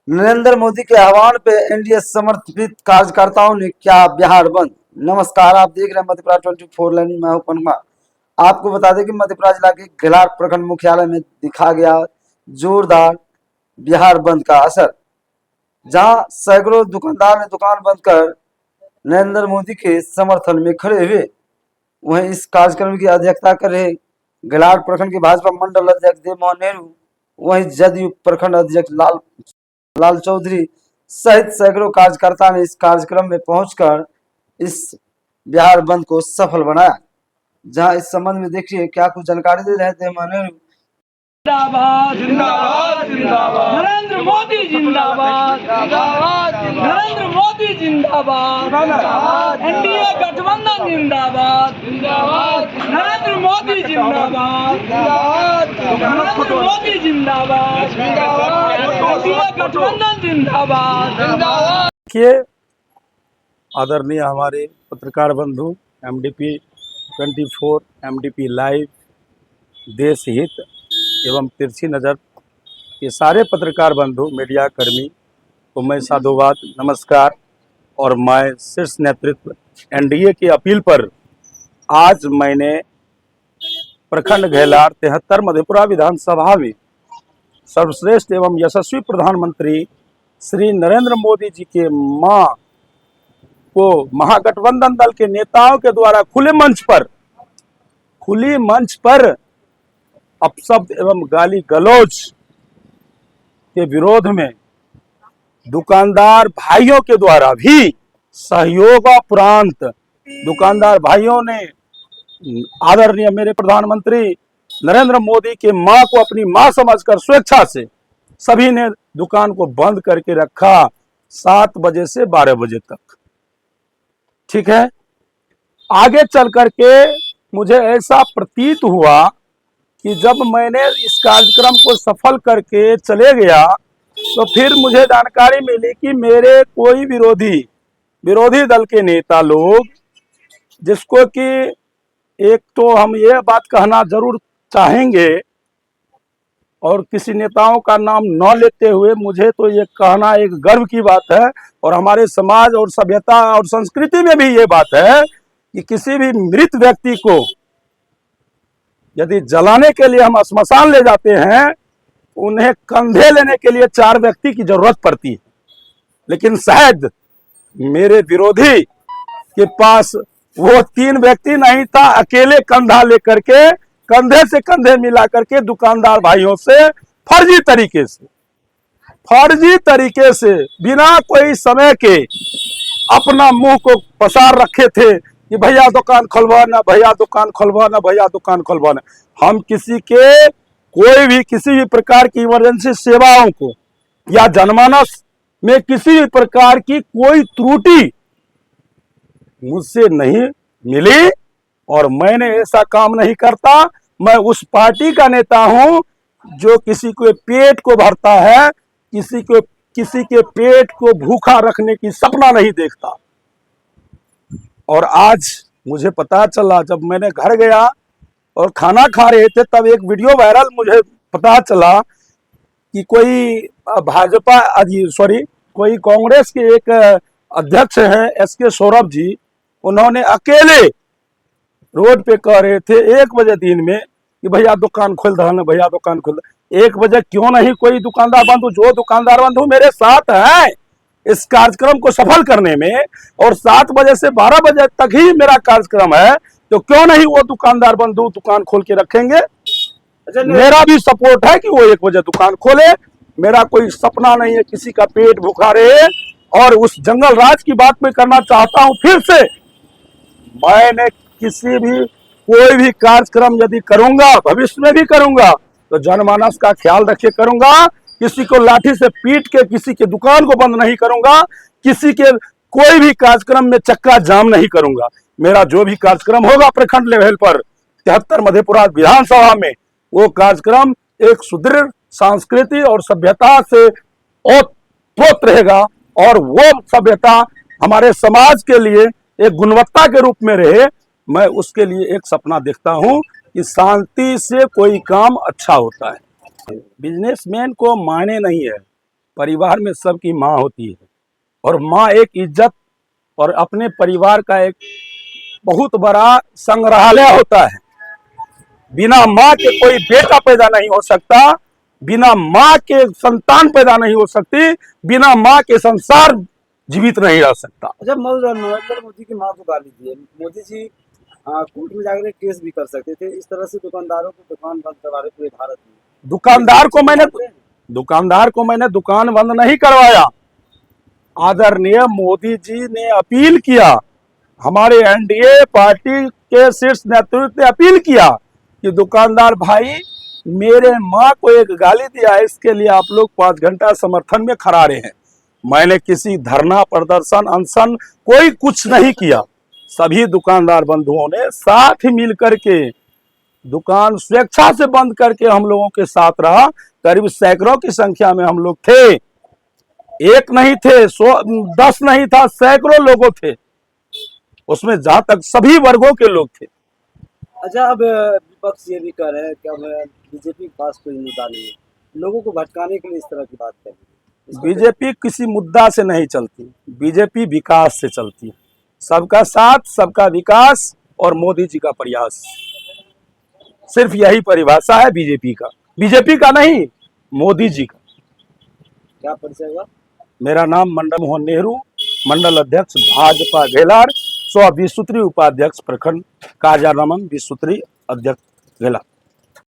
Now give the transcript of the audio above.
नरेंद्र मोदी के आह्वान पे एनडीए समर्थित कार्यकर्ताओं ने किया बिहार बंद। नमस्कार, आप देख रहे हैं मध्यप्रदेश 24 लाइन। मैं हूं पनमा। आपको बता दें कि मध्यप्रदेश जिला के घिलाट प्रखंड मुख्यालय में दिखा गया जोरदार बिहार बंद का असर, जहां सैकड़ों दुकानदार ने दुकान बंद कर नरेंद्र मोदी के समर्थन में खड़े हुए। वहीं इस कार्यक्रम की अध्यक्षता कर रहे घिलाट प्रखंड के भाजपा मंडल अध्यक्ष देव मोहन नेहरू, वहीं जदयू प्रखंड अध्यक्ष लाल चौधरी सहित सैकड़ों कार्यकर्ता ने इस कार्यक्रम में पहुंचकर इस बिहार बंद को सफल बनाया। जहां इस संबंध में देखिए क्या कुछ जानकारी दे रहे थे माननीय। जिंदाबाद जिंदाबाद जिंदाबाद नरेंद्र मोदी जिंदाबाद जिंदाबाद नरेंद्र मोदी जिंदाबाद एनडीए गठबंधन जिंदाबाद जिंदाबाद नरेंद्र मोदी जिंदाबाद जिंदाबाद नरेंद्र मोदी जिंदाबाद जिंदाबाद एनडीए गठबंधन जिंदाबाद जिंदाबाद। देखिए, आदरणीय हमारे पत्रकार बंधु एमडीपी 24, एमडीपी लाइव, देश हित एवं तिरछी नज़र के सारे पत्रकार बंधु मीडिया कर्मी को मैं साधुवाद नमस्कार। और मैं शीर्ष नेतृत्व एनडीए की अपील पर आज मैंने प्रखंड घेलार 73 मधेपुरा विधानसभा में सर्वश्रेष्ठ एवं यशस्वी प्रधानमंत्री श्री नरेंद्र मोदी जी के मां को महागठबंधन दल के नेताओं के द्वारा खुली मंच पर अपशब्द एवं गाली गलौज के विरोध में दुकानदार भाइयों के द्वारा भी सहयोगोपरांत दुकानदार भाइयों ने आदरणीय मेरे प्रधानमंत्री नरेंद्र मोदी के मां को अपनी मां समझकर स्वेच्छा से सभी ने दुकान को बंद करके रखा 7 बजे से 12 बजे तक। ठीक है, आगे चल करके मुझे ऐसा प्रतीत हुआ कि जब मैंने इस कार्यक्रम को सफल करके चले गया तो फिर मुझे जानकारी मिली कि मेरे कोई विरोधी दल के नेता लोग, जिसको कि एक तो हम ये बात कहना जरूर चाहेंगे और किसी नेताओं का नाम न लेते हुए मुझे तो ये कहना एक गर्व की बात है, और हमारे समाज और सभ्यता और संस्कृति में भी ये बात है कि किसी भी मृत व्यक्ति को यदि जलाने के लिए हम श्मशान ले जाते हैं, उन्हें कंधे लेने के लिए 4 व्यक्ति की जरूरत पड़ती है। लेकिन शायद मेरे विरोधी के पास वो 3 व्यक्ति नहीं था, अकेले कंधा लेकर के कंधे से कंधे मिला करके दुकानदार भाइयों से फर्जी तरीके से बिना कोई समय के अपना मुंह को पसार रखे थे कि भैया दुकान खुलवाना, भैया दुकान खुलवाना, भैया दुकान खुलवाना। हम किसी भी प्रकार की इमरजेंसी सेवाओं को या जनमानस में किसी भी प्रकार की कोई त्रुटि मुझसे नहीं मिली, और मैंने ऐसा काम नहीं करता। मैं उस पार्टी का नेता हूं जो किसी के पेट को भरता है, किसी के पेट को भूखा रखने की सपना नहीं देखता। और आज मुझे पता चला, जब मैंने घर गया और खाना खा रहे थे, तब एक वीडियो वायरल मुझे पता चला कि कोई कांग्रेस के एक अध्यक्ष हैं SK सौरभ जी, उन्होंने अकेले रोड पे कह रहे थे 1 बजे दिन में कि भैया दुकान खोल दो, भैया दुकान खोल दो। 1 बजे क्यों नहीं कोई दुकानदार बंधु, जो दुकानदार बंधु मेरे साथ है इस कार्यक्रम को सफल करने में, और 7 बजे से 12 बजे तक ही मेरा कार्यक्रम है, तो क्यों नहीं वो दुकानदार बंधु दुकान खोल के रखेंगे। मेरा भी सपोर्ट है कि वो 1 बजे दुकान खोले। मेरा कोई सपना नहीं है किसी का पेट भूखा रहे। और उस जंगल राज की बात मैं करना चाहता हूं फिर से, मैंने कोई भी कार्यक्रम यदि करूंगा, भविष्य में भी करूंगा, तो जनमानस का ख्याल रखे करूंगा। किसी को लाठी से पीट के किसी के दुकान को बंद नहीं करूंगा, किसी के कोई भी कार्यक्रम में चक्का जाम नहीं करूंगा। मेरा जो भी कार्यक्रम होगा प्रखंड लेवल पर 73 मधेपुरा विधानसभा में, वो कार्यक्रम एक सुदृढ़ संस्कृति और सभ्यता से ओतप्रोत रहेगा, और वो सभ्यता हमारे समाज के लिए एक गुणवत्ता के रूप में रहे। मैं उसके लिए एक सपना देखता हूं कि शांति से कोई काम अच्छा होता है। बिजनेसमैन को मायने नहीं है, परिवार में सबकी माँ होती है और माँ एक इज्जत और अपने परिवार का एक बहुत बड़ा संग्रहालय होता है। बिना माँ के कोई बेटा पैदा नहीं हो सकता, बिना माँ के संतान पैदा नहीं हो सकती, बिना माँ के संसार जीवित नहीं रह सकता। अच्छा, नरेंद्र मोदी की माँ को गाली दी है। मोदी जी कोर्ट में जाकर केस भी कर सकते थे। इस तरह से दुकानदारों को दुकान बंद करवा रहे पूरे भारत में। दुकानदार को मैंने दुकान बंद नहीं करवाया। आदरणीय मोदी जी ने अपील किया, हमारे एनडीए पार्टी के शीर्ष नेतृत्व ने अपील किया कि दुकानदार भाई, मेरे माँ को एक गाली दिया है, इसके लिए आप लोग 5 घंटा समर्थन में खड़ा रहे हैं। मैंने किसी धरना प्रदर्शन अनशन कोई कुछ नहीं किया। सभी दुकानदार बंधुओं ने साथ मिलकर के दुकान स्वेच्छा से बंद करके हम लोगों के साथ रहा। करीब सैकड़ों की संख्या में हम लोग थे, एक नहीं थे, 10 नहीं था, सैकड़ों लोगों थे उसमें, जहां तक सभी वर्गों के लोग थे। अच्छा, अब विपक्ष ये भी कह रहे हैं कि अब बीजेपी के पास कोई मुद्दा नहीं है, लोगों को भटकाने के लिए इस तरह की बात कर रही है। बीजेपी किसी मुद्दा से नहीं चलती, बीजेपी विकास से चलती है। सबका साथ, सबका विकास और मोदी जी का प्रयास, सिर्फ यही परिभाषा है बीजेपी का। बीजेपी का नहीं, मोदी जी का। क्या परिचय हुआ? मेरा नाम मंडल मोहन नेहरू, मंडल अध्यक्ष भाजपा घेलार, 120 सूत्री उपाध्यक्ष प्रखंड कार्यालय, 20 सूत्री अध्यक्ष घेलार।